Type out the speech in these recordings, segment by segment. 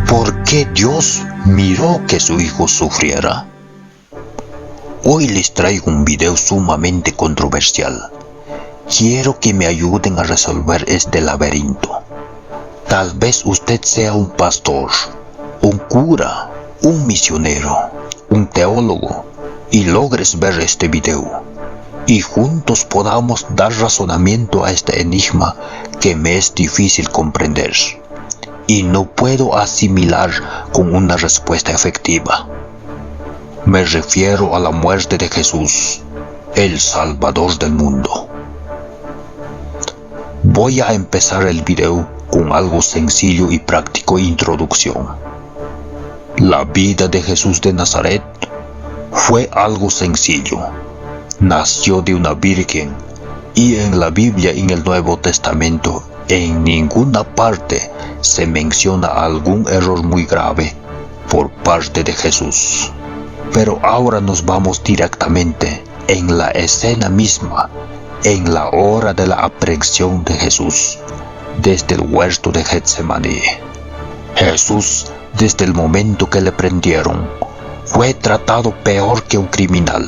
¿Por qué Dios miró que su hijo sufriera? Hoy les traigo un video sumamente controversial. Quiero que me ayuden a resolver este laberinto. Tal vez usted sea un pastor, un cura, un misionero, un teólogo y logres ver este video. Y juntos podamos dar razonamiento a este enigma que me es difícil comprender. Y no puedo asimilar con una respuesta efectiva. Me refiero a la muerte de Jesús, el Salvador del mundo. Voy a empezar el video con algo sencillo y práctico introducción. La vida de Jesús de Nazaret fue algo sencillo. Nació de una virgen y en la Biblia y en el Nuevo Testamento en ninguna parte se menciona algún error muy grave por parte de Jesús. Pero ahora nos vamos directamente en la escena misma, en la hora de la aprehensión de Jesús, desde el huerto de Getsemaní. Jesús, desde el momento que le prendieron, fue tratado peor que un criminal,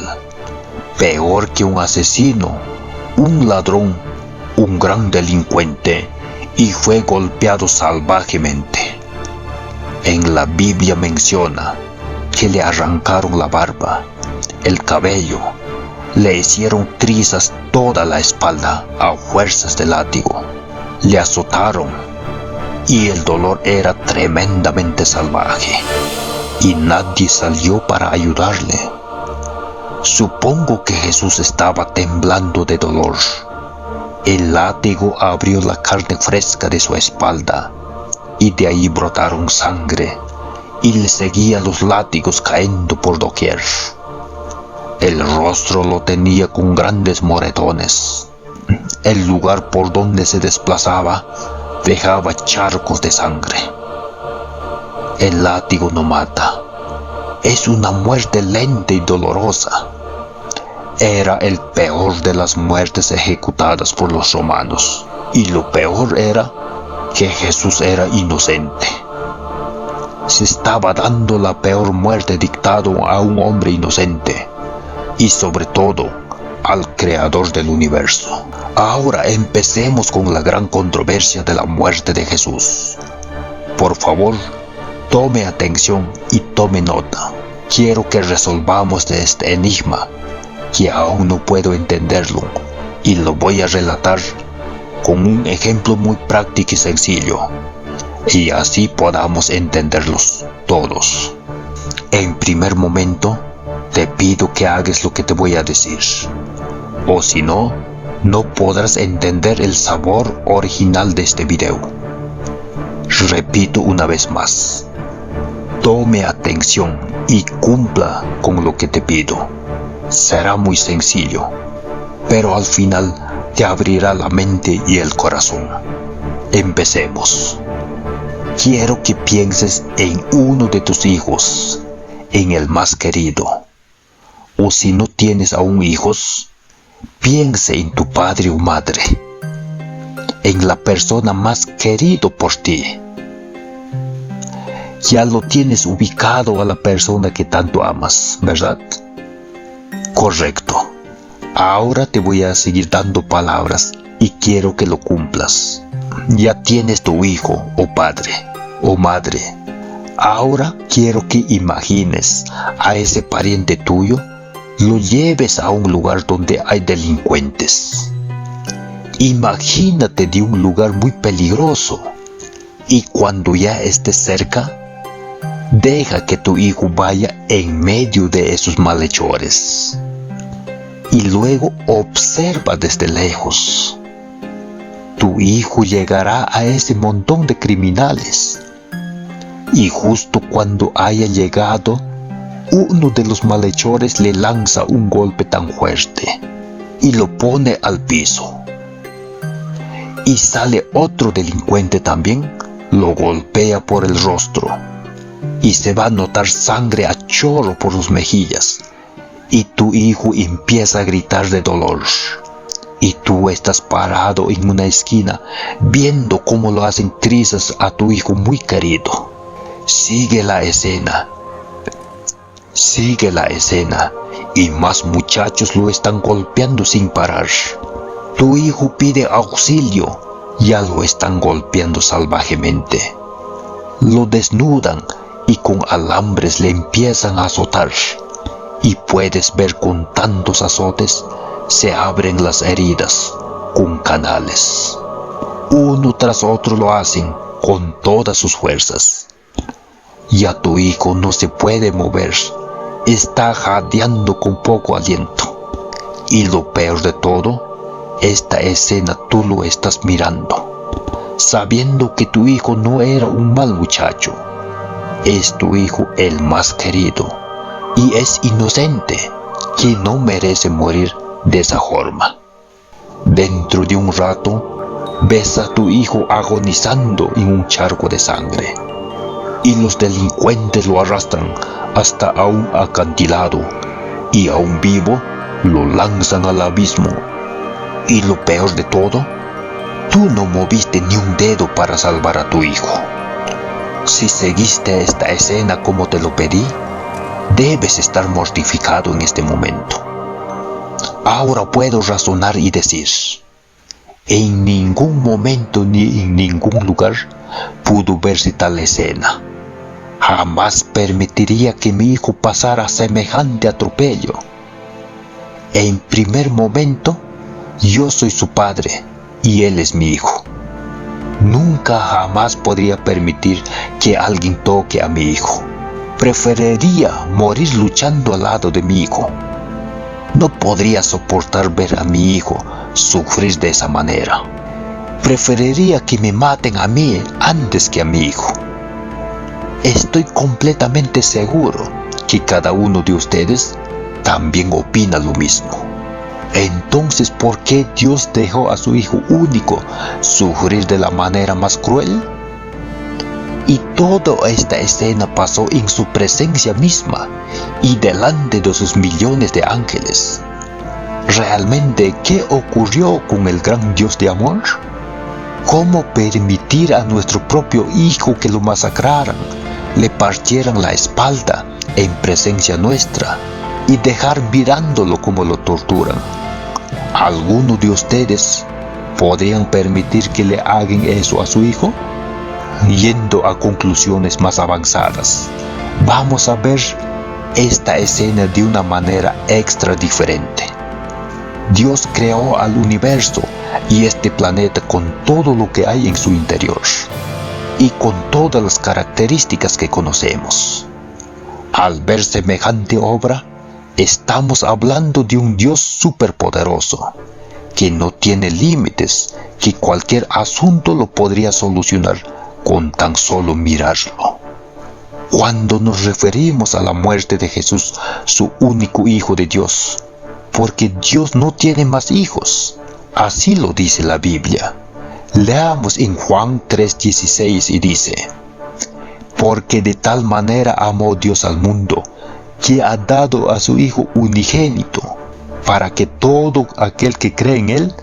peor que un asesino, un ladrón, un gran delincuente, y fue golpeado salvajemente. En la Biblia menciona que le arrancaron la barba, el cabello, le hicieron trizas toda la espalda a fuerzas de látigo, le azotaron y el dolor era tremendamente salvaje y nadie salió para ayudarle. Supongo que Jesús estaba temblando de dolor. El látigo abrió la carne fresca de su espalda y de ahí brotaron sangre y le seguían los látigos cayendo por doquier. El rostro lo tenía con grandes moretones. El lugar por donde se desplazaba dejaba charcos de sangre. El látigo no mata. Es una muerte lenta y dolorosa. Era el peor de las muertes ejecutadas por los romanos. Y lo peor era que Jesús era inocente. Se estaba dando la peor muerte dictado a un hombre inocente. Y sobre todo, al Creador del universo. Ahora empecemos con la gran controversia de la muerte de Jesús. Por favor, tome atención y tome nota. Quiero que resolvamos de este enigma, que aún no puedo entenderlo, y lo voy a relatar con un ejemplo muy práctico y sencillo, y así podamos entenderlos todos. En primer momento, te pido que hagas lo que te voy a decir, o si no, no podrás entender el sabor original de este video. Repito una vez más, tome atención y cumpla con lo que te pido. Será muy sencillo, pero al final te abrirá la mente y el corazón. Empecemos. Quiero que pienses en uno de tus hijos, en el más querido. O si no tienes aún hijos, piense en tu padre o madre, en la persona más querido por ti. Ya lo tienes ubicado a la persona que tanto amas, ¿verdad? Correcto. Ahora te voy a seguir dando palabras y quiero que lo cumplas. Ya tienes tu hijo o padre o madre. Ahora quiero que imagines a ese pariente tuyo, lo lleves a un lugar donde hay delincuentes. Imagínate de un lugar muy peligroso y cuando ya estés cerca, deja que tu hijo vaya en medio de esos malhechores y luego observa desde lejos. Tu hijo llegará a ese montón de criminales y justo cuando haya llegado, uno de los malhechores le lanza un golpe tan fuerte y lo pone al piso. Y sale otro delincuente también, lo golpea por el rostro y se va a notar sangre a chorro por sus mejillas y tu hijo empieza a gritar de dolor. y tú estás parado en una esquina viendo cómo lo hacen trizas a tu hijo muy querido. Sigue la escena y más muchachos lo están golpeando sin parar. Tu hijo pide auxilio, ya lo están golpeando salvajemente. Lo desnudan y con alambres le empiezan a azotar. Y puedes ver con tantos azotes se abren las heridas con canales. Uno tras otro lo hacen con todas sus fuerzas. Ya tu hijo no se puede mover, está jadeando con poco aliento. Y lo peor de todo, esta escena tú lo estás mirando, sabiendo que tu hijo no era un mal muchacho. Es tu hijo el más querido y es inocente, que no merece morir de esa forma. Dentro de un rato, ves a tu hijo agonizando en un charco de sangre, y los delincuentes lo arrastran hasta a un acantilado, y aún vivo lo lanzan al abismo. Y lo peor de todo, tú no moviste ni un dedo para salvar a tu hijo. Si seguiste esta escena como te lo pedí, debes estar mortificado en este momento. Ahora puedo razonar y decir, en ningún momento ni en ningún lugar pudo verse tal escena. Jamás permitiría que mi hijo pasara semejante atropello. En primer momento, yo soy su padre y él es mi hijo. Nunca jamás podría permitir que alguien toque a mi hijo. Preferiría morir luchando al lado de mi hijo. No podría soportar ver a mi hijo sufrir de esa manera. Preferiría que me maten a mí antes que a mi hijo. Estoy completamente seguro que cada uno de ustedes también opina lo mismo. Entonces, ¿por qué Dios dejó a su hijo único sufrir de la manera más cruel? Y toda esta escena pasó en su presencia misma y delante de sus millones de ángeles. ¿Realmente qué ocurrió con el gran Dios de amor? ¿Cómo permitir a nuestro propio hijo que lo masacraran, le partieran la espalda en presencia nuestra y dejar mirándolo como lo torturan? ¿Alguno de ustedes podrían permitir que le hagan eso a su hijo? Yendo a conclusiones más avanzadas, vamos a ver esta escena de una manera extra diferente. Dios creó al universo y este planeta con todo lo que hay en su interior y con todas las características que conocemos. Al ver semejante obra, estamos hablando de un Dios superpoderoso, que no tiene límites, que cualquier asunto lo podría solucionar con tan solo mirarlo. Cuando nos referimos a la muerte de Jesús, su único Hijo de Dios, porque Dios no tiene más hijos, así lo dice la Biblia. Leamos en Juan 3:16 y dice: porque de tal manera amó Dios al mundo, que ha dado a su Hijo unigénito, para que todo aquel que cree en Él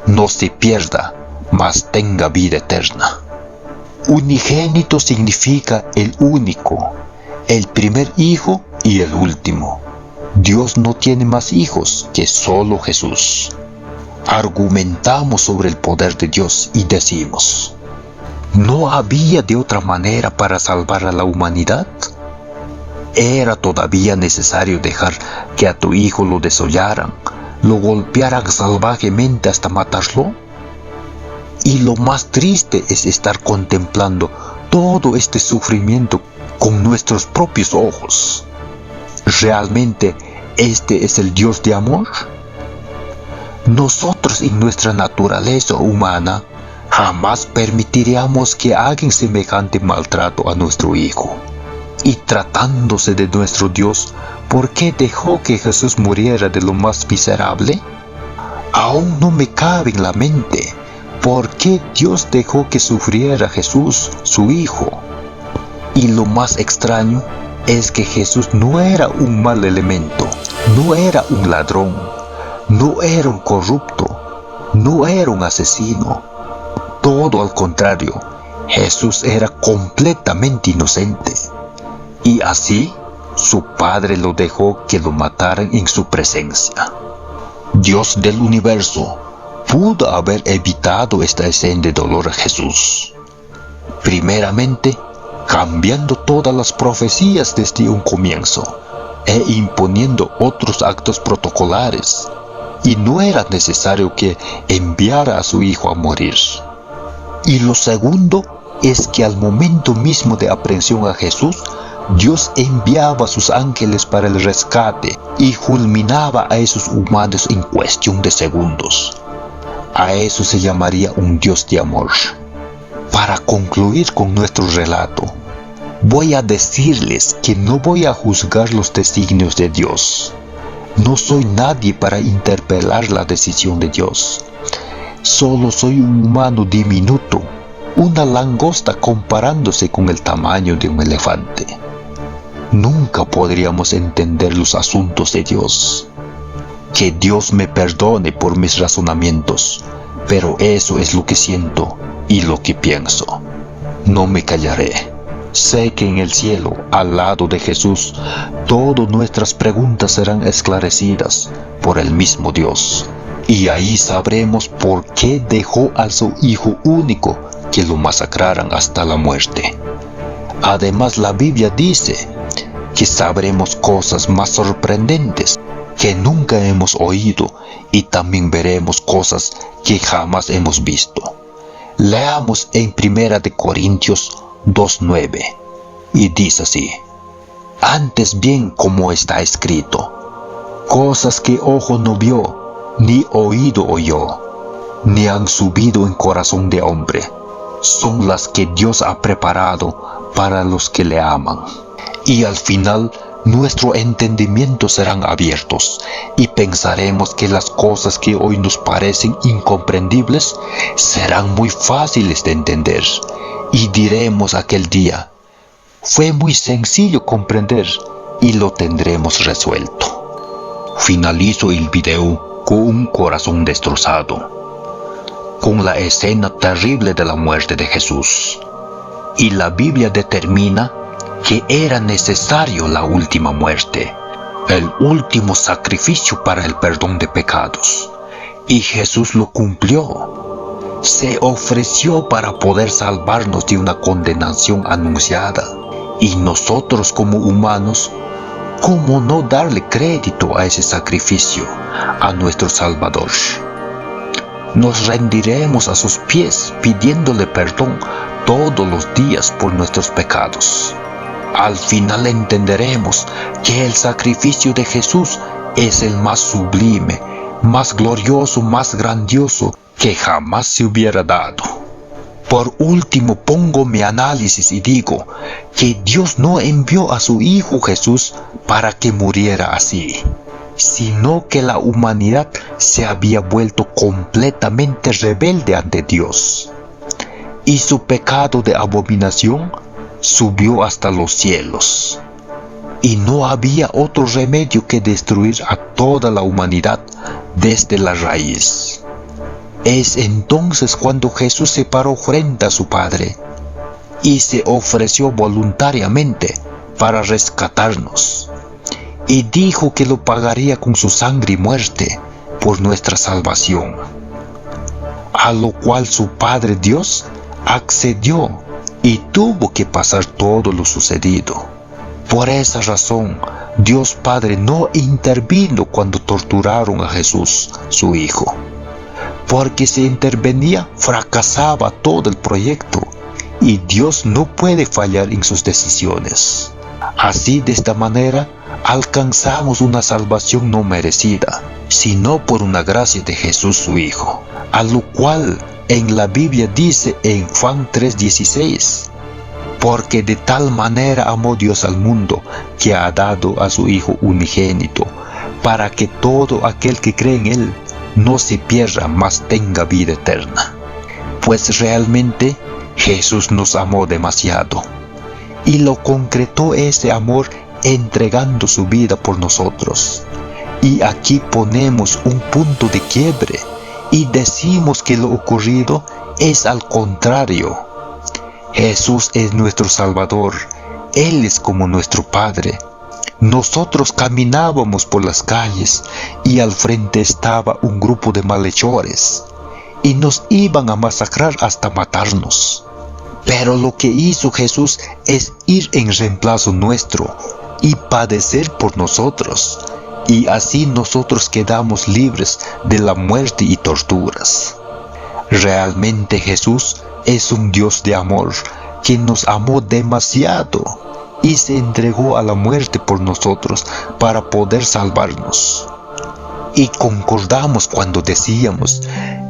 no se pierda, mas tenga vida eterna. Unigénito significa el único, el primer hijo y el último. Dios no tiene más hijos que solo Jesús. Argumentamos sobre el poder de Dios y decimos: ¿no había de otra manera para salvar a la humanidad? ¿Era todavía necesario dejar que a tu hijo lo desollaran, lo golpearan salvajemente hasta matarlo? Y lo más triste es estar contemplando todo este sufrimiento con nuestros propios ojos. ¿Realmente este es el Dios de amor? Nosotros en nuestra naturaleza humana jamás permitiríamos que hagan semejante maltrato a nuestro hijo. Y tratándose de nuestro Dios, ¿por qué dejó que Jesús muriera de lo más miserable? Aún no me cabe en la mente. ¿Por qué Dios dejó que sufriera Jesús, su Hijo? Y lo más extraño es que Jesús no era un mal elemento, no era un ladrón, no era un corrupto, no era un asesino. Todo al contrario, Jesús era completamente inocente. Y así, su padre lo dejó que lo mataran en su presencia. Dios del universo pudo haber evitado esta escena de dolor a Jesús. Primeramente, cambiando todas las profecías desde un comienzo e imponiendo otros actos protocolares. Y no era necesario que enviara a su hijo a morir. Y lo segundo es que al momento mismo de aprehensión a Jesús, Dios enviaba a sus ángeles para el rescate y fulminaba a esos humanos en cuestión de segundos. A eso se llamaría un Dios de amor. Para concluir con nuestro relato, voy a decirles que no voy a juzgar los designios de Dios. No soy nadie para interpelar la decisión de Dios. Solo soy un humano diminuto, una langosta comparándose con el tamaño de un elefante. Nunca podríamos entender los asuntos de Dios. Que Dios me perdone por mis razonamientos, pero eso es lo que siento y lo que pienso. No me callaré. Sé que en el cielo, al lado de Jesús, todas nuestras preguntas serán esclarecidas por el mismo Dios. Y ahí sabremos por qué dejó a su Hijo único que lo masacraran hasta la muerte. Además, la Biblia dice que sabremos cosas más sorprendentes que nunca hemos oído y también veremos cosas que jamás hemos visto. Leamos en 1 Corintios 2:9 y dice así: antes bien, como está escrito, cosas que ojo no vio, ni oído oyó, ni han subido en corazón de hombre, son las que Dios ha preparado para los que le aman. Y al final nuestro entendimiento serán abiertos y pensaremos que las cosas que hoy nos parecen incomprendibles serán muy fáciles de entender. Y diremos aquel día: fue muy sencillo comprender y lo tendremos resuelto. Finalizo el video con un corazón destrozado, con la escena terrible de la muerte de Jesús. Y la Biblia determina que era necesario la última muerte, el último sacrificio para el perdón de pecados. Y Jesús lo cumplió. Se ofreció para poder salvarnos de una condenación anunciada. Y nosotros como humanos, ¿cómo no darle crédito a ese sacrificio, a nuestro Salvador? Nos rendiremos a sus pies pidiéndole perdón todos los días por nuestros pecados. Al final entenderemos que el sacrificio de Jesús es el más sublime, más glorioso, más grandioso que jamás se hubiera dado. Por último, pongo mi análisis y digo que Dios no envió a su Hijo Jesús para que muriera así, sino que la humanidad se había vuelto completamente rebelde ante Dios, y su pecado de abominación subió hasta los cielos, y no había otro remedio que destruir a toda la humanidad desde la raíz. Es entonces cuando Jesús se paró frente a su Padre y se ofreció voluntariamente para rescatarnos, y dijo que lo pagaría con su sangre y muerte por nuestra salvación, a lo cual su Padre Dios accedió y tuvo que pasar todo lo sucedido. Por esa razón, Dios Padre no intervino cuando torturaron a Jesús, su Hijo, porque si intervenía, fracasaba todo el proyecto, y Dios no puede fallar en sus decisiones. Así, de esta manera, alcanzamos una salvación no merecida, sino por una gracia de Jesús su Hijo, a lo cual en la Biblia dice en Juan 3:16, porque de tal manera amó Dios al mundo, que ha dado a su Hijo unigénito, para que todo aquel que cree en Él no se pierda, mas tenga vida eterna. Pues realmente Jesús nos amó demasiado, y lo concretó ese amor entregando su vida por nosotros. Y aquí ponemos un punto de quiebre y decimos que lo ocurrido es al contrario. Jesús es nuestro Salvador, Él es como nuestro Padre. Nosotros caminábamos por las calles y al frente estaba un grupo de malhechores y nos iban a masacrar hasta matarnos. Pero lo que hizo Jesús es ir en reemplazo nuestro y padecer por nosotros, y así nosotros quedamos libres de la muerte y torturas. Realmente Jesús es un Dios de amor que nos amó demasiado y se entregó a la muerte por nosotros para poder salvarnos. Y concordamos cuando decíamos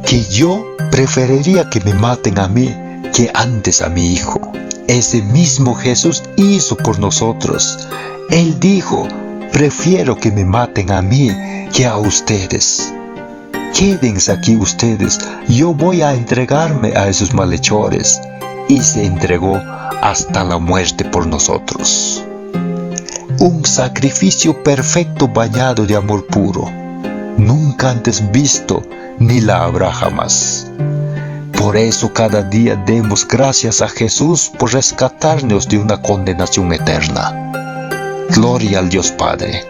que yo preferiría que me maten a mí que antes a mi hijo. Ese mismo Jesús hizo por nosotros. Él dijo: prefiero que me maten a mí que a ustedes. Quédense aquí ustedes, yo voy a entregarme a esos malhechores. Y se entregó hasta la muerte por nosotros. Un sacrificio perfecto bañado de amor puro, nunca antes visto ni la habrá jamás. Por eso cada día demos gracias a Jesús por rescatarnos de una condenación eterna. Gloria al Dios Padre,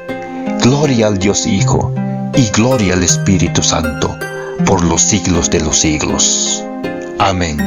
gloria al Dios Hijo y gloria al Espíritu Santo por los siglos de los siglos. Amén.